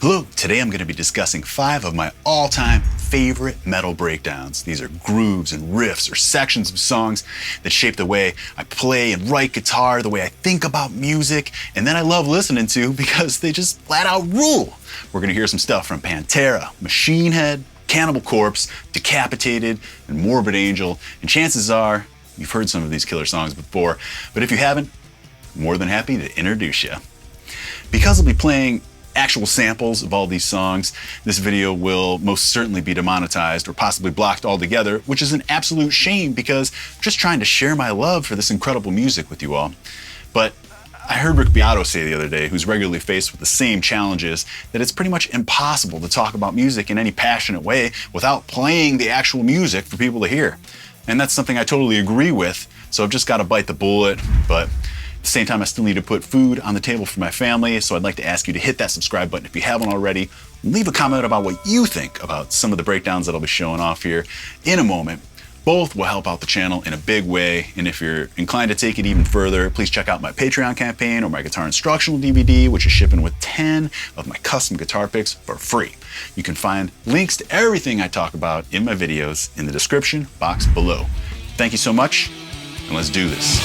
Hello, today I'm going to be discussing 5 of my all-time favorite metal breakdowns. These are grooves and riffs or sections of songs that shape the way I play and write guitar, the way I think about music, and then I love listening to because they just flat out rule. We're going to hear some stuff from Pantera, Machine Head, Cannibal Corpse, Decapitated, and Morbid Angel, and chances are you've heard some of these killer songs before, but if you haven't, I'm more than happy to introduce you. Because I'll be playing actual samples of all these songs, this video will most certainly be demonetized or possibly blocked altogether, which is an absolute shame because I'm just trying to share my love for this incredible music with you all. But I heard Rick Beato say the other day, who's regularly faced with the same challenges, that it's pretty much impossible to talk about music in any passionate way without playing the actual music for people to hear. And that's something I totally agree with, so I've just got to bite the bullet, but at the same time, I still need to put food on the table for my family, so I'd like to ask you to hit that subscribe button if you haven't already. Leave a comment about what you think about some of the breakdowns that I'll be showing off here in a moment. Both will help out the channel in a big way, and if you're inclined to take it even further, please check out my Patreon campaign or my guitar instructional DVD, which is shipping with 10 of my custom guitar picks for free. You can find links to everything I talk about in my videos in the description box below. Thank you so much, and let's do this.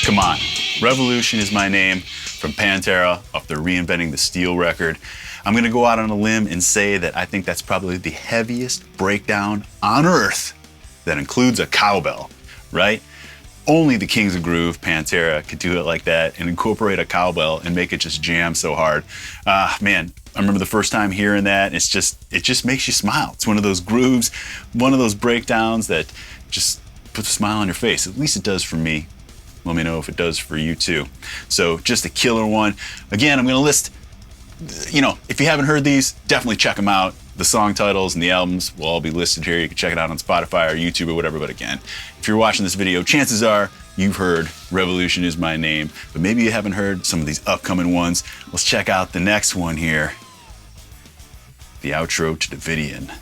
Come on. Revolution is my name from Pantera off their Reinventing the Steel record. I'm gonna go out on a limb and say that I think that's probably the heaviest breakdown on earth that includes a cowbell, right? Only the Kings of Groove, Pantera, could do it like that and incorporate a cowbell and make it just jam so hard. Man, I remember the first time hearing that, it just makes you smile. It's one of those grooves, one of those breakdowns that just puts a smile on your face. At least it does for me. Let me know if it does for you too. So just a killer one. Again, I'm gonna list, if you haven't heard these, definitely check them out. The song titles and the albums will all be listed here. You can check it out on Spotify or YouTube or whatever, but again, if you're watching this video, chances are you've heard Revolution is my name, but maybe you haven't heard some of these upcoming ones. Let's check out the next one here. The outro to Davidian.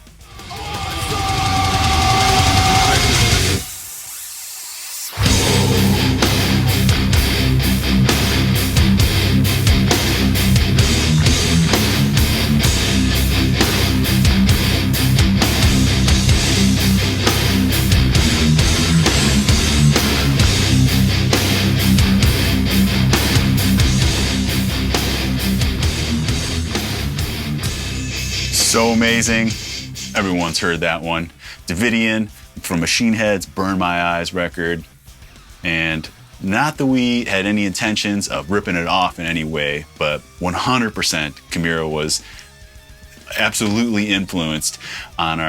So amazing. Everyone's heard that one. Davidian from Machine Head's Burn My Eyes record. And not that we had any intentions of ripping it off in any way, but 100% Kimura was absolutely influenced on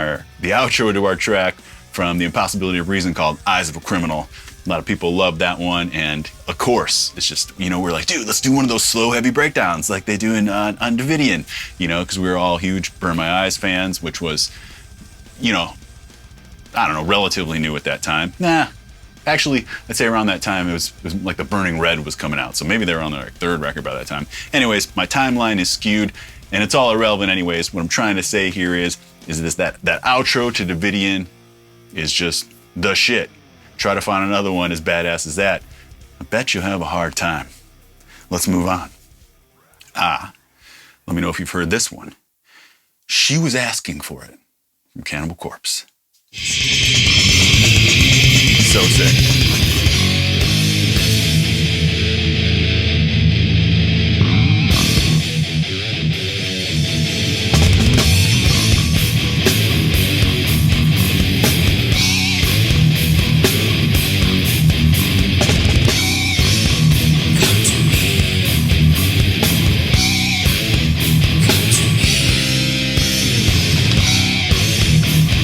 the outro to our track from The Impossibility of Reason called Eyes of a Criminal. A lot of people love that one, and of course, it's just, we're like, dude, let's do one of those slow, heavy breakdowns like they do on Davidian, because we were all huge Burn My Eyes fans, which was, relatively new at that time. Actually, I'd say around that time, it was like the Burning Red was coming out, so maybe they were on their 3rd record by that time. Anyways, my timeline is skewed, and it's all irrelevant anyways. What I'm trying to say here is that outro to Davidian is just the shit. Try to find another one as badass as that. I bet you'll have a hard time. Let's move on. Let me know if you've heard this one. She Was Asking For It from Cannibal Corpse. So sick.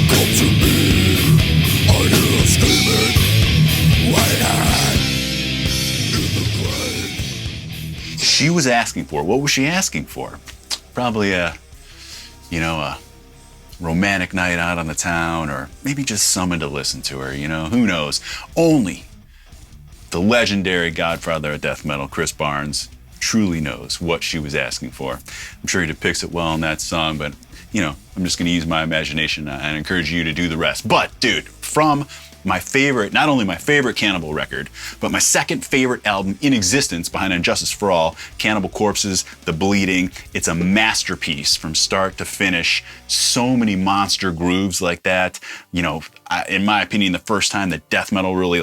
Come to me, I hear her screaming. she was asking for. What was she asking for? Probably a romantic night out on the town, or maybe just someone to listen to her, who knows? Only the legendary godfather of death metal, Chris Barnes, truly knows what she was asking for. I'm sure he depicts it well in that song, but I'm just gonna use my imagination and encourage you to do the rest. But dude, from my favorite, not only my favorite Cannibal record, but my second favorite album in existence behind Injustice for All, Cannibal Corpse's The Bleeding. It's a masterpiece from start to finish. So many monster grooves like that. In my opinion, the first time that death metal really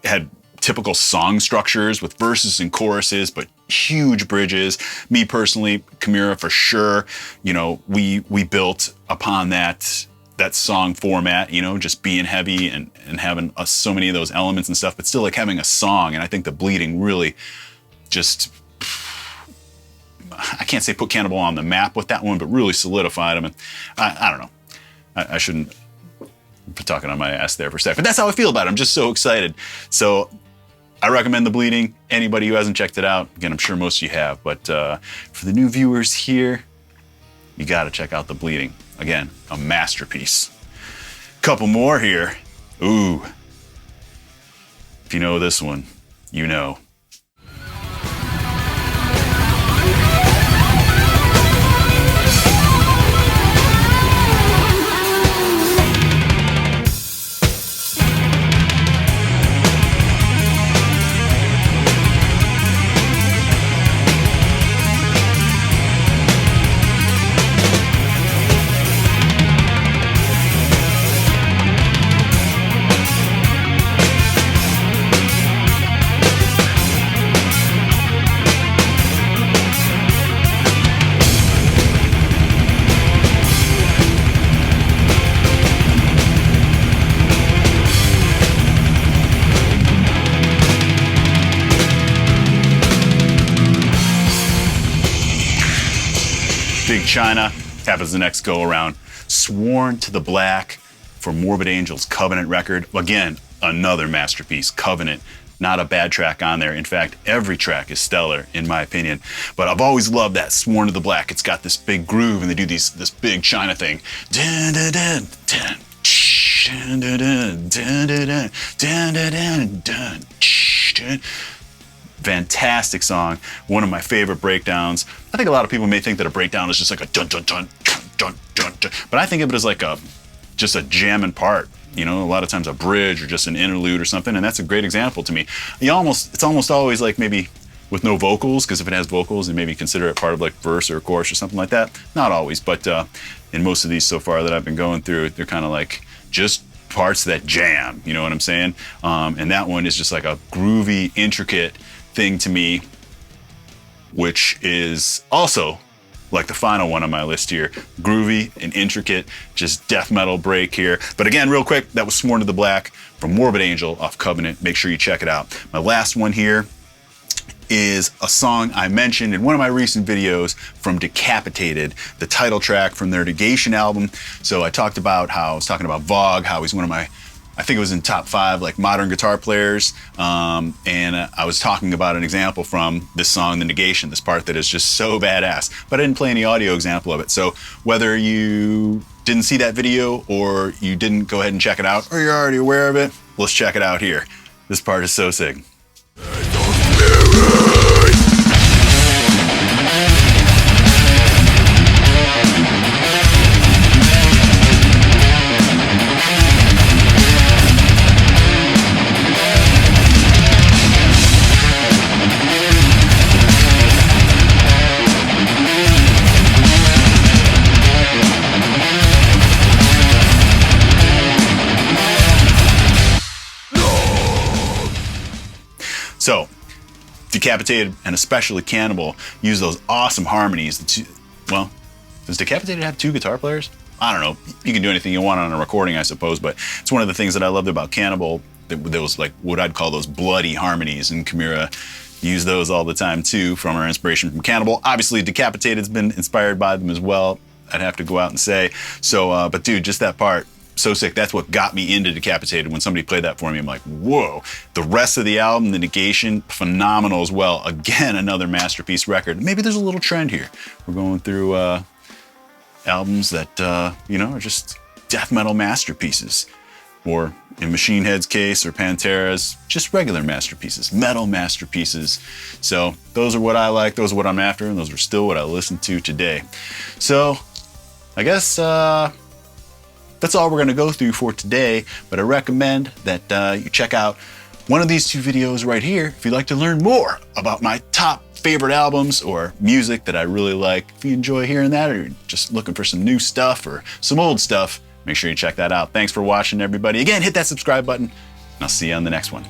had typical song structures with verses and choruses, but huge bridges. Me personally, Chimera for sure, we built upon that song format, just being heavy and having so many of those elements and stuff, but still having a song. And I think The Bleeding really just, I can't say put Cannibal on the map with that one, but really solidified them. And I don't know. I shouldn't be talking on my ass there for a second, but that's how I feel about it. I'm just so excited. So I recommend The Bleeding. Anybody who hasn't checked it out, again, I'm sure most of you have, but for the new viewers here, you gotta check out The Bleeding. Again, a masterpiece. Couple more here. Ooh. If you know this one, you know. Big China happens the next go around. Sworn to the Black for Morbid Angel's Covenant record. Again, another masterpiece, Covenant. Not a bad track on there. In fact, every track is stellar in my opinion. But I've always loved that Sworn to the Black. It's got this big groove and they do this big China thing. Dun, dun, dun, dun, dun, dun, dun, dun, dun, dun, dun, dun. Fantastic song, one of my favorite breakdowns. I think a lot of people may think that a breakdown is just like a dun dun dun dun dun dun, dun. But I think of it as like just a jamming part. A lot of times a bridge or just an interlude or something, and that's a great example to me. It's almost always like maybe with no vocals, because if it has vocals, then maybe consider it part of like verse or chorus or something like that. Not always, but in most of these so far that I've been going through, they're kind of like just parts that jam. You know what I'm saying? And that one is just like a groovy, intricate thing to me, which is also like the final one on my list here. Groovy and intricate, just death metal break here. But again, real quick, that was Sworn to the Black from Morbid Angel off Covenant. Make sure you check it out. My last one here is a song I mentioned in one of my recent videos from Decapitated, the title track from their Negation album. So I talked about how I was talking about Vogue, how he's one of my, I think it was in top 5 like modern guitar players, and I was talking about an example from this song, The Negation, this part that is just so badass, but I didn't play any audio example of it. So whether you didn't see that video or you didn't go ahead and check it out, or you're already aware of it, let's check it out here. This part is so sick. So, Decapitated and especially Cannibal use those awesome harmonies. Well, does Decapitated have 2 guitar players? I don't know. You can do anything you want on a recording, I suppose, but it's one of the things that I loved about Cannibal. Those like what I'd call those bloody harmonies, and Chimera use those all the time too, from our inspiration from Cannibal. Obviously, Decapitated's been inspired by them as well, I'd have to go out and say. So, but dude, just that part, so sick. That's what got me into Decapitated. When somebody played that for me, I'm like, whoa. The rest of the album, The Negation, phenomenal as well. Again, another masterpiece record. Maybe there's a little trend here. We're going through albums that, are just death metal masterpieces. Or in Machine Head's case, or Pantera's, just regular masterpieces, metal masterpieces. So those are what I like, those are what I'm after, and those are still what I listen to today. So I guess that's all we're going to go through for today, but I recommend that you check out one of these two videos right here if you'd like to learn more about my top favorite albums or music that I really like. If you enjoy hearing that, or you're just looking for some new stuff or some old stuff, make sure you check that out. Thanks for watching, everybody. Again, hit that subscribe button, and I'll see you on the next one.